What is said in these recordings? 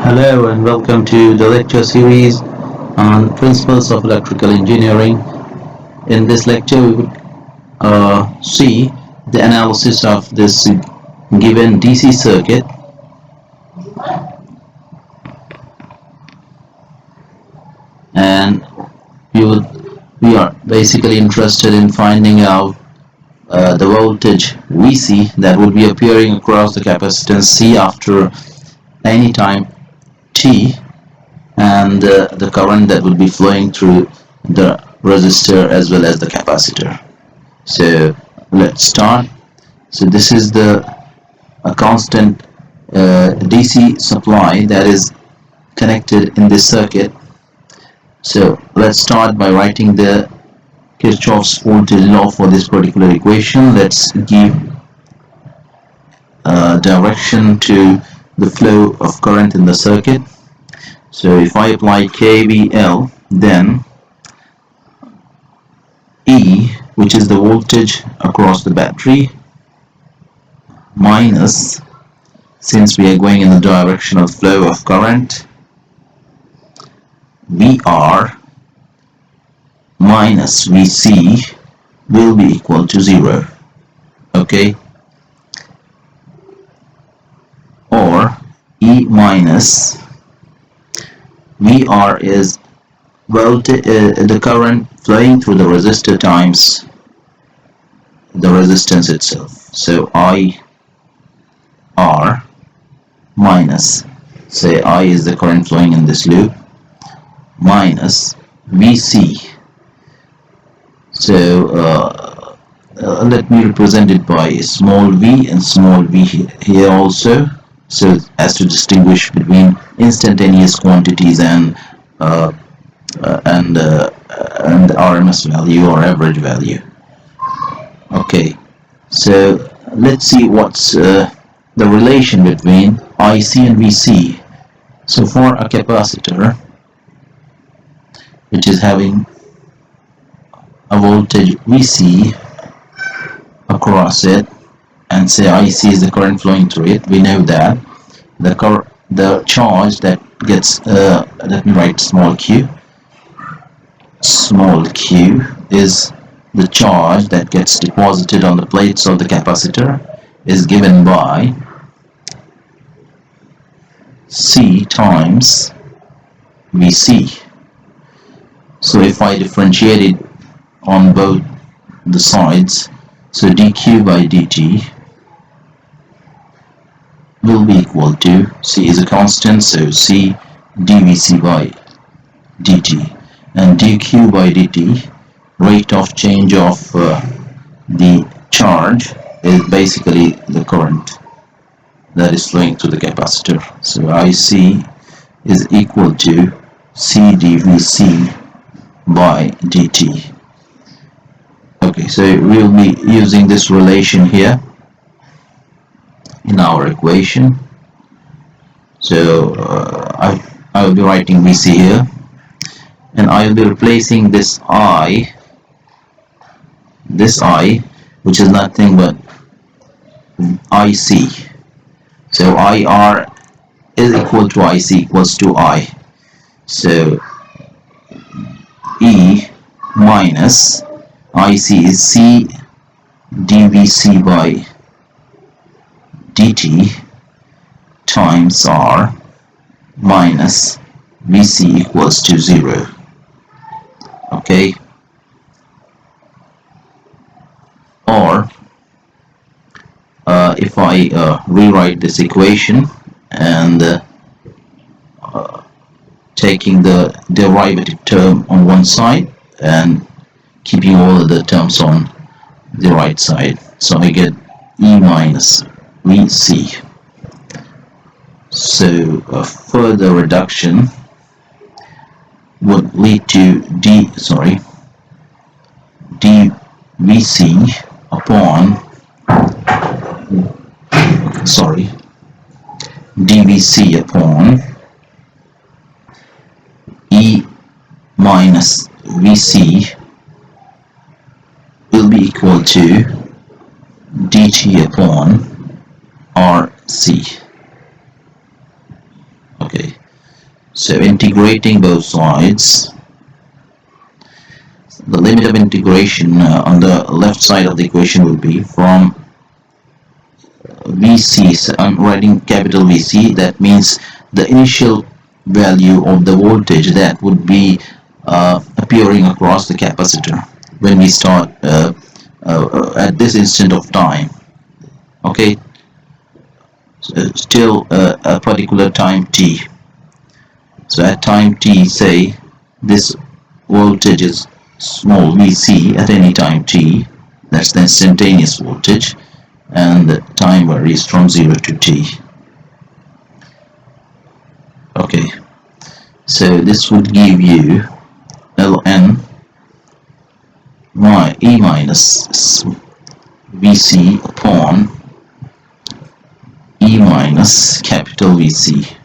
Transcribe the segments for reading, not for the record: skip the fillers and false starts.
Hello and welcome to the lecture series on Principles of Electrical Engineering. In this lecture, we would see the analysis of this given DC circuit. And we are basically interested in finding out the voltage Vc that will be appearing across the capacitance C after any time t, and the current that will be flowing through the resistor as well as the capacitor. So let's start. So this is a constant DC supply that is connected in this circuit. So let's start by writing the Kirchhoff's voltage law for this particular equation. Let's give direction to the flow of current in the circuit. So if I apply KVL, then E, which is the voltage across the battery, minus, since we are going in the direction of flow of current, VR minus Vc will be equal to 0. Okay? Or E minus VR is the current flowing through the resistor times the resistance itself. So IR minus, say I is the current flowing in this loop, minus Vc. So let me represent it by small v and small v here also, so as to distinguish between instantaneous quantities and RMS value or average value. Okay, so let's see what's the relation between IC and VC. So for a capacitor which is having a voltage VC across it, and say IC is the current flowing through it, we know that the charge that gets, let me write small q. Small q is the charge that gets deposited on the plates of the capacitor, is given by C times Vc. So if I differentiate it on both the sides, so dq by dt will be equal to, C is a constant, so C dVc by dt, and dq by dt, rate of change of the charge, is basically the current that is flowing through the capacitor. So IC is equal to C dVc by dt. Okay, so we will be using this relation here in our equation. So I will be writing Vc here, and I will be replacing this I, which is nothing but IC. So IR is equal to IC equals to I. So E minus IC is C dVc by dt times R minus Vc equals to 0. Okay? Or if I rewrite this equation and taking the derivative term on one side and keeping all of the terms on the right side, so I get E minus Vc. So a further reduction would lead to dVc upon dVc upon E minus Vc will be equal to dt upon RC. Okay, So integrating both sides, the limit of integration on the left side of the equation will be from VC. So I'm writing capital VC. That means the initial value of the voltage that would be appearing across the capacitor when we start at this instant of time. Okay, so still a particular time t. So at time t, say this voltage is small Vc at any time t. That's the instantaneous voltage, and the time varies from 0 to t. Okay, so this would give you ln e minus Vc upon e minus capital Vc,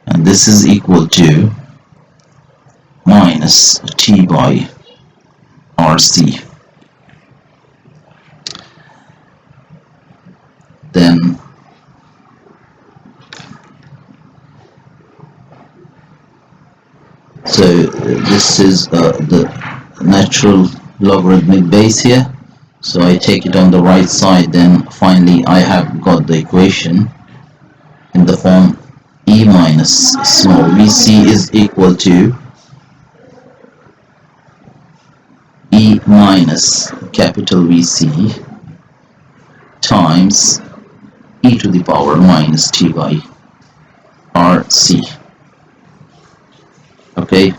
and this is equal to minus T by RC. Then this is the natural logarithmic base here, so I take it on the right side. Then finally I have got the equation in the form e minus small Vc is equal to e minus capital Vc times e to the power minus T by RC. Okay,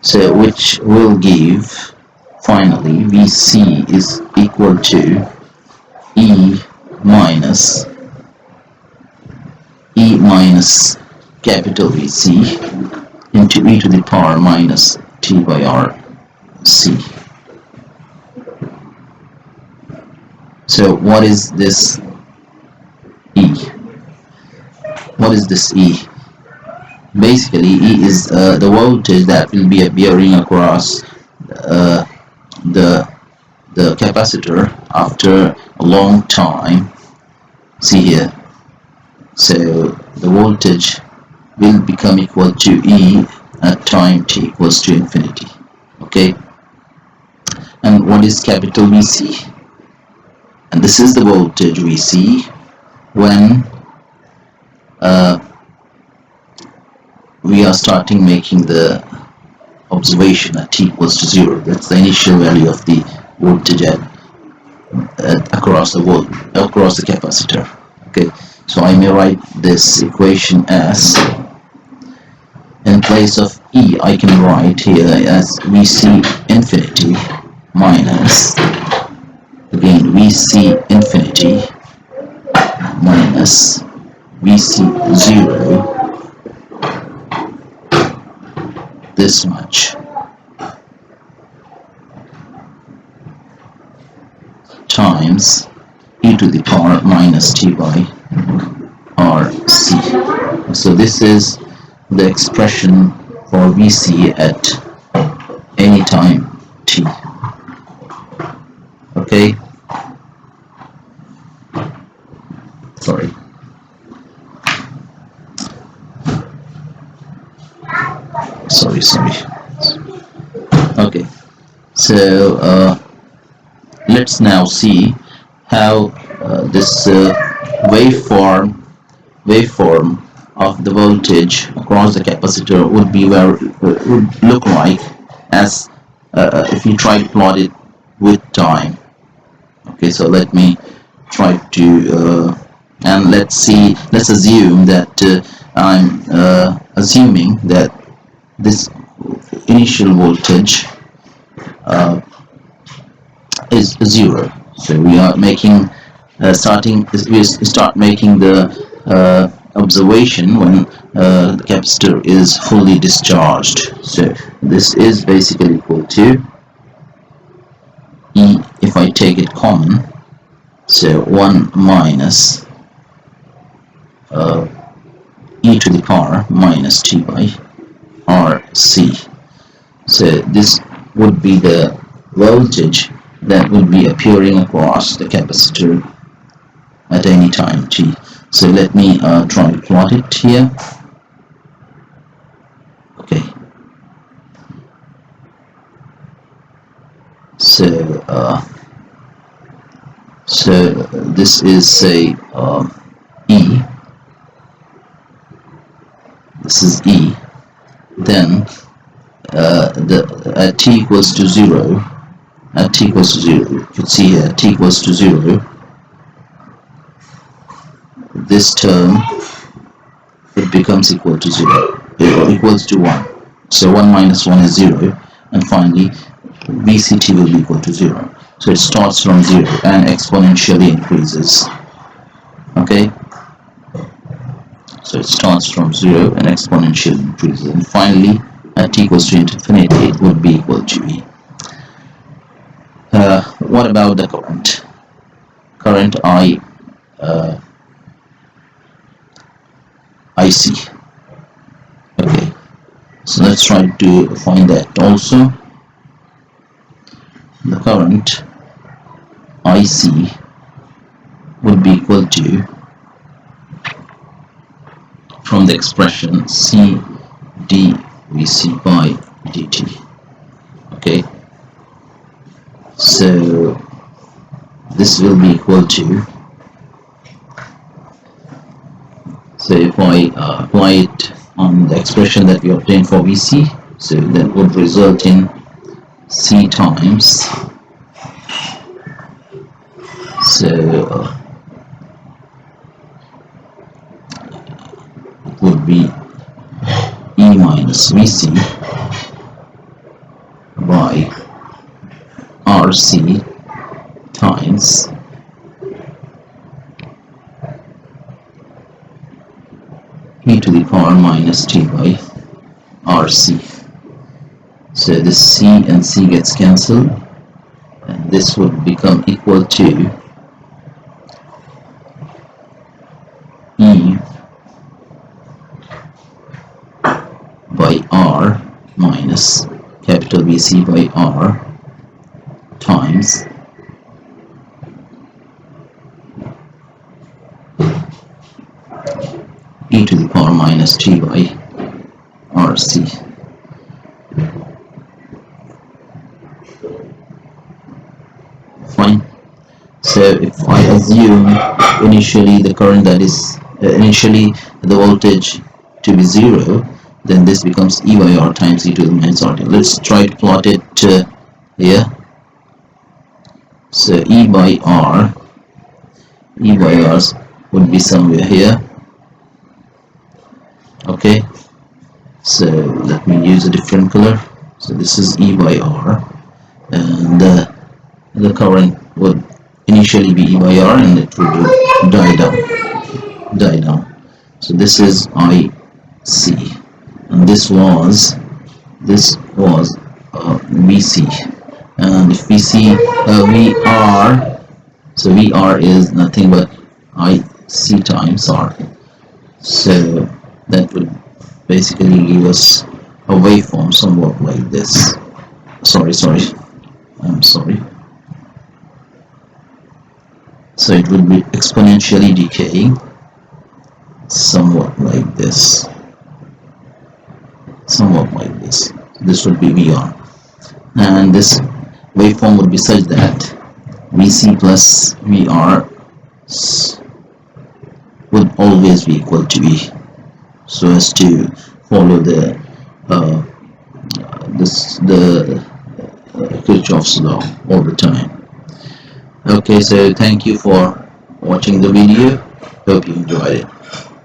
so which will give finally Vc is equal to e minus capital Vc into e to the power minus T by RC. So what is this E? What is this E? Basically, E is the voltage that will be appearing across the capacitor after a long time. See here. So the voltage will become equal to E at time t equals to infinity. Okay. And what is capital Vc? And this is the voltage we see when we are starting making the observation at t equals to 0. That's the initial value of the voltage across the capacitor. Okay, so I may write this equation as, in place of E, I can write here as Vc infinity minus, again, Vc infinity minus Vc 0, this much, times e to the power minus T by RC. So this is the expression for Vc at any time t. Okay, sorry. Okay, so let's now see how this waveform of the voltage across the capacitor would look like as if you try to plot it with time. Okay, so let me try to and let's assume that I'm assuming that this initial voltage is 0. So we are making we start making the observation when the capacitor is fully discharged. So this is basically equal to E, if I take it common, so 1 minus e to the power minus T by RC. So this would be the voltage that would be appearing across the capacitor at any time t. So let me try to plot it here. Okay, so this is say E. This is E. Then at t equals to 0, at t equals to 0, you can see here t equals to 0, this term, it becomes equal to 0, or equals to 1. So 1 minus 1 is 0, and finally VCT will be equal to 0. So it starts from 0 and exponentially increases. Okay, so it starts from 0 and exponentially increases, and finally at t equals to infinity it would be equal to E. What about the current? Current IC. Okay, so let's try to find that also. The current IC would be equal to, from the expression C dVC by dt. Okay, so this will be equal to, so if I apply it on the expression that we obtained for VC, so that would result in C times, so it would be E minus VC by RC times e to the power minus t by RC. So this C and C gets cancelled, and this would become equal to E by R minus capital VC by R times e to the power minus t by RC. Fine. So if I assume initially the current, that is initially the voltage, to be 0, then this becomes E by R times e to the minus RT. Let's try to plot it here. So E by R would be somewhere here. Okay, so let me use a different color. So this is E by R, and the current would initially be E by R, and it would die down. So this is IC, and this was VC, and if we see VR, so VR is nothing but IC times R. So that would basically give us a waveform somewhat like this. I'm sorry. So it would be exponentially decaying, somewhat like this. This would be VR, and this waveform would be such that VC plus VR would always be equal to E, so as to follow the Kirchhoff's law all the time. Okay, so thank you for watching the video. Hope you enjoyed it.